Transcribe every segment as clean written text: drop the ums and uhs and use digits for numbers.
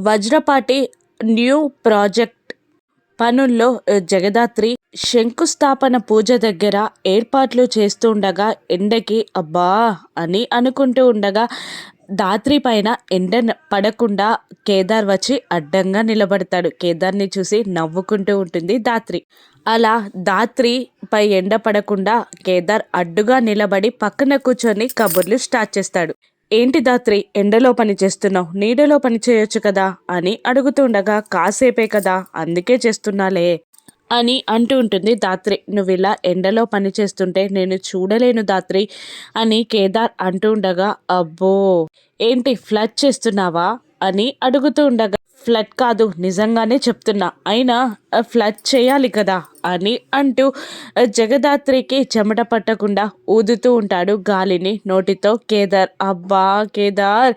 Vajrapati new project పనుల్లో జగదాత్రి శంకుస్థాపన పూజ దగ్గర ఏర్పాట్లు చేస్తూ ఉండగా ఎండకి అబ్బా అని అనుకుంటూ ఉండగా దాత్రి పైన ఎండ పడకుండా కేదార్ వచ్చి అడ్డంగా నిలబడతాడు. కేదార్ని చూసి నవ్వుకుంటూ ఉంటుంది దాత్రి. అలా దాత్రి పై ఎండ పడకుండా కేదార్ అడ్డుగా నిలబడి పక్కన కూర్చొని కబుర్లు స్టార్ట్ చేస్తాడు. ఏంటి దాత్రి ఎండలో పని చేస్తున్నావు, నీడలో పని చేయొచ్చు కదా అని అడుగుతుండగా కాసేపే కదా అందుకే చేస్తున్నాలే అని అంటూ ఉంటుంది దాత్రి. నువ్వు ఇలా ఎండలో పని చేస్తుంటే నేను చూడలేను దాత్రి అని కేదార్ అంటూ ఉండగా అబ్బో ఏంటి ఫ్లడ్ చేస్తున్నావా అని అడుగుతూ ఉండగా ఫ్లడ్ కాదు నిజంగానే చెప్తున్నా, అయినా ఫ్లడ్ చేయాలి కదా అని అంటూ జగదాత్రికి చెమట పట్టకుండా ఊదుతూ ఉంటాడు గాలిని నోటితో కేదార్. అబ్బా కేదార్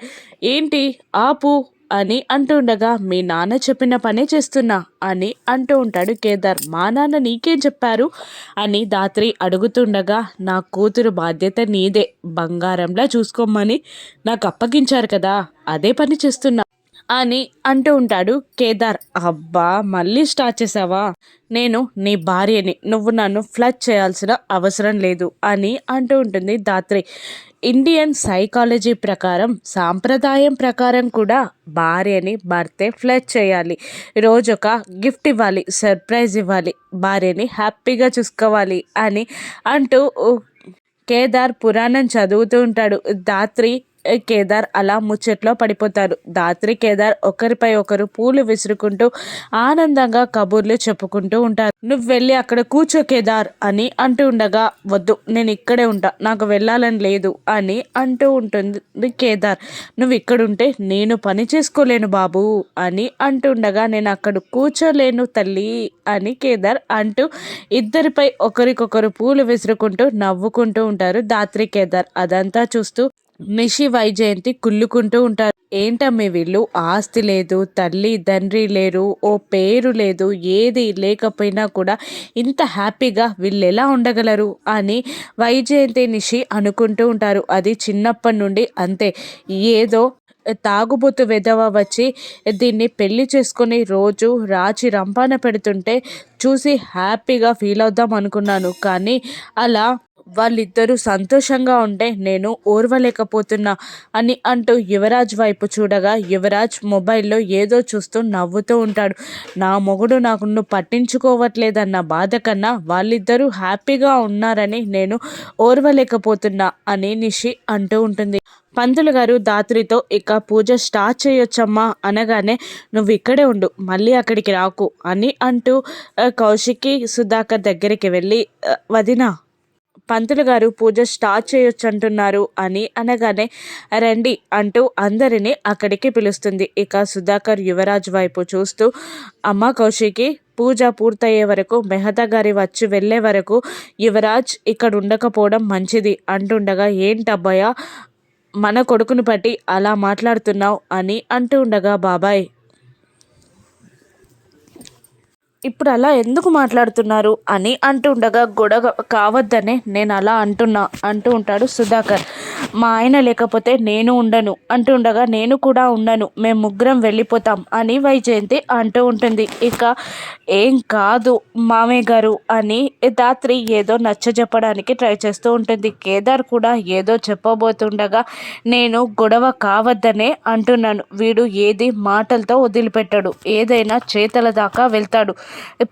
ఏంటి ఆపు అని అంటుండగా మీ నాన్న చెప్పిన పనే చేస్తున్నా అని అంటూ ఉంటాడు కేదార్. మా నాన్న నీకేం చెప్పారు అని దాత్రి అడుగుతుండగా నా కూతురు బాధ్యత నీదే, బంగారంలా చూసుకోమని నాకు అప్పగించారు కదా అదే పని చేస్తున్నా అని అంటూ ఉంటాడు కేదార్. అబ్బా మళ్ళీ స్టార్ట్ చేసావా, నేను నీ భార్యని, నువ్వు నన్ను ఫ్లడ్ చేయాల్సిన అవసరం లేదు అని అంటూ ఉంటుంది దాత్రి. ఇండియన్ సైకాలజీ ప్రకారం సాంప్రదాయం ప్రకారం కూడా భార్యని భర్తే ఫ్లడ్ చేయాలి, రోజొక గిఫ్ట్ ఇవ్వాలి, సర్ప్రైజ్ ఇవ్వాలి, భార్యని హ్యాపీగా చూసుకోవాలి అని అంటూ కేదార్ పురాణం చదువుతూ ఉంటాడు. దాత్రి కేదార్ అలా ముచ్చట్లో పడిపోతారు. దాత్రి కేదార్ ఒకరిపై ఒకరు పూలు విసురుకుంటూ ఆనందంగా కబుర్లు చెప్పుకుంటూ ఉంటారు. నువ్వు వెళ్ళి అక్కడ కూర్చో కేదార్ అని అంటూ ఉండగా వద్దు నేను ఇక్కడే ఉంటా, నాకు వెళ్ళాలని లేదు అని అంటూ ఉంటుంది కేదార్. నువ్వు ఇక్కడుంటే నేను పని చేసుకోలేను బాబు అని అంటుండగా నేను అక్కడ కూర్చోలేను తల్లి అని కేదార్ అంటూ ఇద్దరిపై ఒకరికొకరు పూలు విసురుకుంటూ నవ్వుకుంటూ ఉంటారు దాత్రి కేదార్. అదంతా చూస్తూ నిషి వైజయంతి కుళ్ళుకుంటూ ఉంటారు. ఏంటమ్మే వీళ్ళు, ఆస్తి లేదు, తల్లి తండ్రి లేరు, ఓ పేరు లేదు, ఏది లేకపోయినా కూడా ఇంత హ్యాపీగా వీళ్ళు ఎలా ఉండగలరు అని వైజయంతి నిషి అనుకుంటూ ఉంటారు. అది చిన్నప్పటి నుండి అంతే, ఏదో తాగుబోతు వెధవ వచ్చి దీన్ని పెళ్లి చేసుకొని రోజు రాచి రంపాన పెడుతుంటే చూసి హ్యాపీగా ఫీల్ అవుదాం అనుకున్నాను, కానీ అలా వాళ్ళిద్దరూ సంతోషంగా ఉంటే నేను ఓర్వలేకపోతున్నా అని అంటూ యువరాజ్ వైపు చూడగా యువరాజ్ మొబైల్లో ఏదో చూస్తూ నవ్వుతూ ఉంటాడు. నా మొగుడు నాకు పట్టించుకోవట్లేదన్న బాధ కన్నా వాళ్ళిద్దరూ హ్యాపీగా ఉన్నారని నేను ఓర్వలేకపోతున్నా అని నిషి అంటూ ఉంటుంది. పంతులు గారు దాత్రితో ఇక పూజ స్టార్ట్ చేయొచ్చమ్మా అనగానే నువ్వు ఇక్కడే ఉండు మళ్ళీ అక్కడికి రాకు అని అంటూ కౌశికి సుధాకర్ దగ్గరికి వెళ్ళి వదినా పంతులు గారు పూజ స్టార్ట్ చేయొచ్చు అంటున్నారు అని అనగానే రండి అంటూ అందరినీ అక్కడికి పిలుస్తుంది. ఇక సుధాకర్ యువరాజ్ వైపు చూస్తూ అమ్మ కౌశికి పూజ పూర్తయ్యే వరకు మెహతా గారి వచ్చి వెళ్ళే వరకు యువరాజ్ ఇక్కడ ఉండకపోవడం మంచిది అంటుండగా ఏంటబ్బాయ మన కొడుకును బట్టి అలా మాట్లాడుతున్నావు అని అంటూ ఉండగా బాబాయ్ ఇప్పుడు అలా ఎందుకు మాట్లాడుతున్నారు అని అంటుండగా గొడవ కావద్దనే నేను అలా అంటూ ఉంటాడు సుధాకర్. మా ఆయన లేకపోతే నేను ఉండను అంటుండగా నేను కూడా ఉండను, మేము ముగ్గురం వెళ్ళిపోతాం అని వైజయంతి అంటూ ఉంటుంది. ఇక ఏం కాదు మామయ్య గారు అని దాత్రి ఏదో నచ్చజెప్పడానికి ట్రై చేస్తూ ఉంటుంది. కేదార్ కూడా ఏదో చెప్పబోతుండగా నేను గొడవ కావద్దనే అంటున్నాను, వీడు ఏది మాటలతో వదిలిపెట్టాడు, ఏదైనా చేతల దాకా వెళ్తాడు,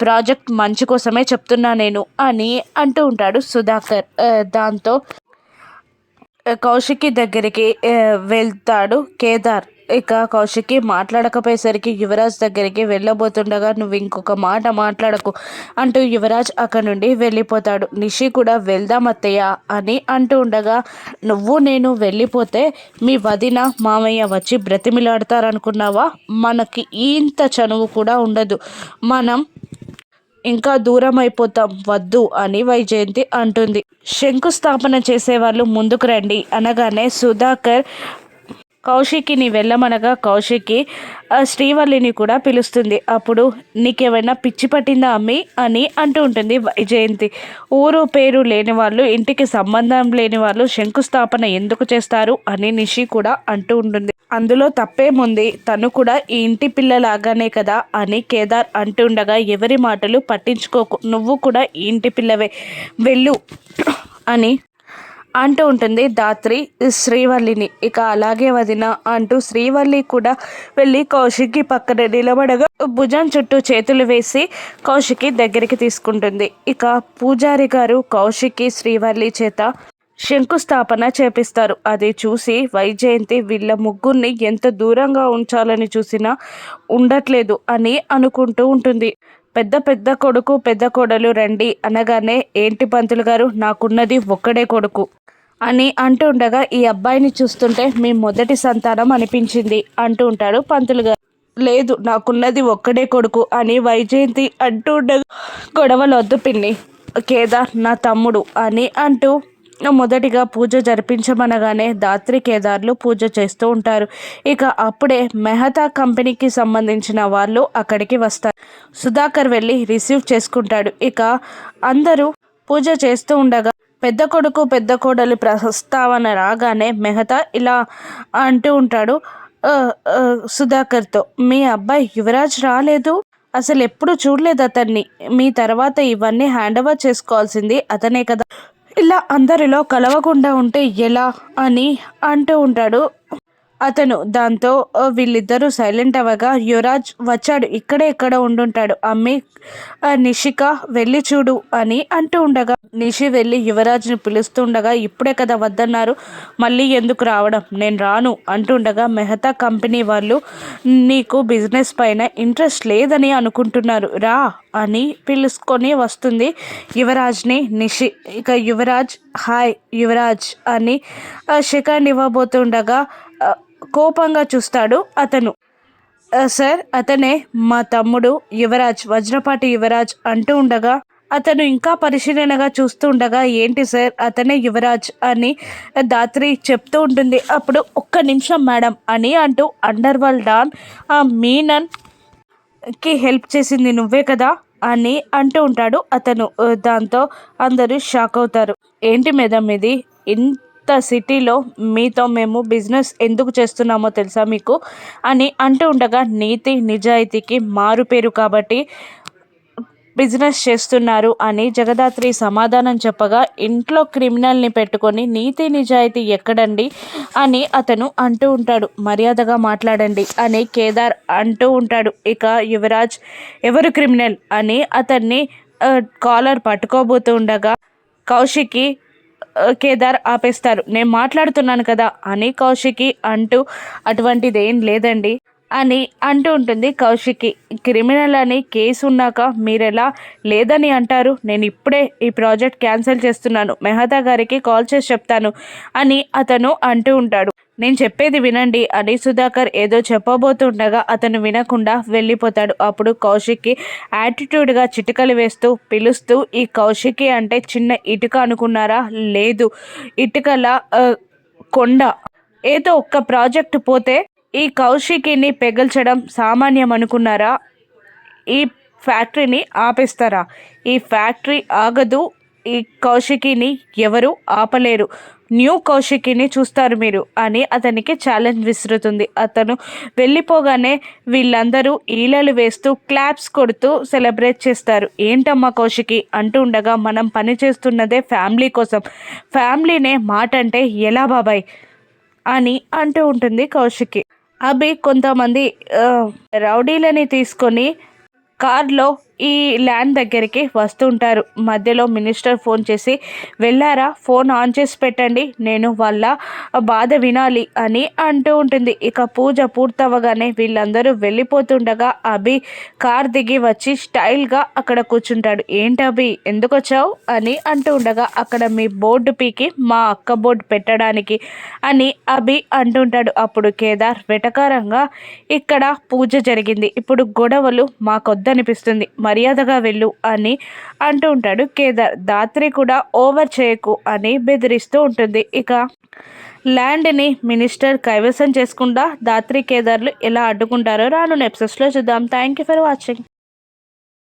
ప్రాజెక్ట్ మంచి కోసమే చెప్తున్నా నేను అని అంటూ ఉంటాడు సుధాకర్. దాంతో కౌశికి దగ్గరికి వెళ్తాడు కేదార్. ఇక కౌశికి మాట్లాడకపోయేసరికి యువరాజ్ దగ్గరికి వెళ్ళబోతుండగా నువ్వు ఇంకొక మాట మాట్లాడకు అంటూ యువరాజ్ అక్కడ నుండి వెళ్ళిపోతాడు. నిషి కూడా వెళ్దాం అత్తయ్య అని అంటూ ఉండగా నువ్వు నేను వెళ్ళిపోతే మీ వదిన మామయ్య వచ్చి బ్రతిమిలాడతారనుకున్నావా, మనకి ఇంత చనువు కూడా ఉండదు, మనం ఇంకా దూరం అయిపోతాం, వద్దు అని వైజయంతి అంటుంది. శంకుస్థాపన చేసేవాళ్ళు ముందుకు రండి అనగానే సుధాకర్ కౌశికిని వెళ్ళమనగా కౌశికి శ్రీవల్లిని కూడా పిలుస్తుంది. అప్పుడు నీకేమైనా పిచ్చి పట్టిందా అమ్మి అని అంటూ ఉంటుంది వైజయంతి. ఊరు పేరు లేని వాళ్ళు, ఇంటికి సంబంధం లేని వాళ్ళు శంకుస్థాపన ఎందుకు చేస్తారు అని నిషి కూడా అంటూ ఉంటుంది. అందులో తప్పేముంది, తను కూడా ఈ ఇంటి పిల్లలాగానే కదా అని కేదార్ అంటుండగా ఎవరి మాటలు పట్టించుకోకు, నువ్వు కూడా ఈ ఇంటి పిల్లవే, వెళ్ళు అని అంటూ ఉంటుంది ధాత్రి శ్రీవల్లిని. ఇక అలాగే వదిన అంటూ శ్రీవల్లి కూడా వెళ్ళి కౌశికి పక్కన నిలబడగా భుజం చుట్టూ చేతులు వేసి కౌశికి దగ్గరికి తీసుకుంటుంది. ఇక పూజారి గారు కౌశికి శ్రీవల్లి చేత శంకుస్థాపన చేపిస్తారు. అది చూసి వైజయంతి వీళ్ళ ముగ్గురిని ఎంత దూరంగా ఉంచాలని చూసినా ఉండట్లేదు అని అనుకుంటూ ఉంటుంది. పెద్ద పెద్ద కొడుకు పెద్ద కోడలు రండి అనగానే ఏంటి పంతులు గారు, నాకున్నది ఒక్కడే కొడుకు అని అంటూ ఉండగా ఈ అబ్బాయిని చూస్తుంటే మీ మొదటి సంతానం అనిపించింది అంటూ ఉంటాడు పంతులు గారు. లేదు, నాకున్నది ఒక్కడే కొడుకు అని వైజయంతి అంటూ ఉండగా గొడవలొద్దు పిన్ని, కేదార్ నా తమ్ముడు అని అంటూ మొదటిగా పూజ జరిపించమనగానే ధాత్రి కేదార్లు పూజ చేస్తూ ఉంటారు. ఇక అప్పుడే మెహతా కంపెనీకి సంబంధించిన వాళ్ళు అక్కడికి వస్తారు. సుధాకర్ వెళ్ళి రిసీవ్ చేసుకుంటాడు. ఇక అందరూ పూజ చేస్తూ ఉండగా పెద్ద కొడుకు పెద్ద కోడలు ప్రస్తావన రాగానే మెహతా ఇలా అంటూ ఉంటాడు సుధాకర్తో, మీ అబ్బాయి యువరాజ్ రాలేదు, అసలు ఎప్పుడు చూడలేదు అతన్ని, మీ తర్వాత ఇవన్నీ హ్యాండ్ ఓవర్ చేసుకోవాల్సింది అతనే కదా, ఇలా అందరిలో కలవకుండా ఉంటే ఎలా అని అంటూ ఉంటాడు అతను. దాంతో వీళ్ళిద్దరూ సైలెంట్ అవ్వగా యువరాజ్ వచ్చాడు, ఇక్కడే ఎక్కడ ఉండుంటాడు, అమ్మి నిషిక వెళ్ళి చూడు అని అంటూ ఉండగా నిషి వెళ్ళి యువరాజ్ని పిలుస్తుండగా ఇప్పుడే కదా వద్దన్నారు, మళ్ళీ ఎందుకు రావడం, నేను రాను అంటుండగా మెహతా కంపెనీ వాళ్ళు నీకు బిజినెస్ పైన ఇంట్రెస్ట్ లేదని అనుకుంటున్నారు, రా అని పిలుచుకొని వస్తుంది యువరాజ్ని నిషి. ఇక యువరాజ్ హాయ్ యువరాజ్ అని సెకండ్ ఇవ్వబోతుండగా కోపంగా చూస్తాడు అతను. సార్ అతనే మా తమ్ముడు యువరాజ్, వజ్రపాటి యువరాజ్ అంటూ ఉండగా అతను ఇంకా పరిశీలనగా చూస్తూ ఉండగా ఏంటి సార్ అతనే యువరాజ్ అని ధాత్రి చెప్తూ ఉంటుంది. అప్పుడు ఒక్క నిమిషం మేడం అని అంటూ అండర్ వరల్డ్ డాన్ మీనన్కి హెల్ప్ చేసింది నువ్వే కదా అని అంటూ ఉంటాడు అతను. దాంతో అందరూ షాక్ అవుతారు. ఏంటి మేడం ఇది, ఇంత సిటీలో మీతో మేము బిజినెస్ ఎందుకు చేస్తున్నామో తెలుసా మీకు అని అంటూ ఉండగా నీతి నిజాయితీకి మారు పేరు కాబట్టి బిజినెస్ చేస్తున్నారు అని జగదాత్రి సమాధానం చెప్పగా ఇంట్లో క్రిమినల్ని పెట్టుకొని నీతి నిజాయితీ ఎక్కడండి అని అతను అంటూ ఉంటాడు. మర్యాదగా మాట్లాడండి అని కేదార్ అంటూ ఉంటాడు. ఇక యువరాజ్ ఎవరు క్రిమినల్ అని అతన్ని కాలర్ పట్టుకోబోతూ ఉండగా కౌశికి కేదార్ ఆపేస్తారు. నేను మాట్లాడుతున్నాను కదా అని కౌశికి అంటూ అటువంటిది ఏం లేదండి అని అంటూ ఉంటుంది కౌశికి. క్రిమినల్ అని కేసు ఉన్నాక మీరెలా లేదని అంటారు, నేను ఇప్పుడే ఈ ప్రాజెక్ట్ క్యాన్సిల్ చేస్తున్నాను, మెహతా గారికి కాల్ చేసి చెప్తాను అని అతను అంటూ ఉంటాడు. నేను చెప్పేది వినండి అని సుధాకర్ ఏదో చెప్పబోతుండగా అతను వినకుండా వెళ్ళిపోతాడు. అప్పుడు కౌశిక్కి యాటిట్యూడ్గా చిటికలు వేస్తూ పిలుస్తూ, ఈ కౌశికి అంటే చిన్న ఇటుక అనుకున్నారా, లేదు ఇటుకల కొండ, ఏదో ఒక్క ప్రాజెక్ట్ పోతే ఈ కౌశికిని పెగల్చడం సామాన్యం అనుకున్నారా, ఈ ఫ్యాక్టరీని ఆపేస్తారా, ఈ ఫ్యాక్టరీ ఆగదు, ఈ కౌశికిని ఎవరు ఆపలేరు, న్యూ కౌశికిని చూస్తారు మీరు అని అతనికి ఛాలెంజ్ విసురుతుంది. అతను వెళ్ళిపోగానే వీళ్ళందరూ ఈలలు వేస్తూ క్లాప్స్ కొడుతూ సెలబ్రేట్ చేస్తారు. ఏంటమ్మా కౌశికి అంటూ ఉండగా మనం పని చేస్తున్నదే ఫ్యామిలీ కోసం, ఫ్యామిలీనే మాట అంటే ఎలా బాబాయ్ అని అంటూ ఉంటుంది కౌశికి. అభి కొంతమంది రౌడీలని తీసుకొని కార్లో ఈ ల్యాండ్ దగ్గరికి వస్తుంటారు. మధ్యలో మినిస్టర్ ఫోన్ చేసి వెళ్ళారా, ఫోన్ ఆన్ చేసి పెట్టండి, నేను వాళ్ళ బాధ వినాలి అని అంటూ ఉంటుంది. ఇక పూజ పూర్తవగానే వీళ్ళందరూ వెళ్ళిపోతుండగా అభి కార్ దిగి వచ్చి స్టైల్గా అక్కడ కూర్చుంటాడు. ఏంటి అభి ఎందుకు వచ్చావు అని అంటూ ఉండగా అక్కడ మీ బోర్డు పీకి మా అక్క బోర్డు పెట్టడానికి అని అభి అంటుంటాడు. అప్పుడు కేదార్ వెటకారంగా ఇక్కడ పూజ జరిగింది, ఇప్పుడు గొడవలు మాకొద్దనిపిస్తుంది, మర్యాదగా వెళ్ళు అని అంటూ ఉంటాడు కేదార్. ధాత్రి కూడా ఓవర్ చేయకు అని బెదిరిస్తూ ఉంటుంది. ఇక ల్యాండ్ని మినిస్టర్ కైవసం చేసుకుండా ధాత్రి కేదార్లు ఎలా అడ్డుకుంటారో రానున్న ఎపిసోడ్స్లో చూద్దాం. Thank you for watching.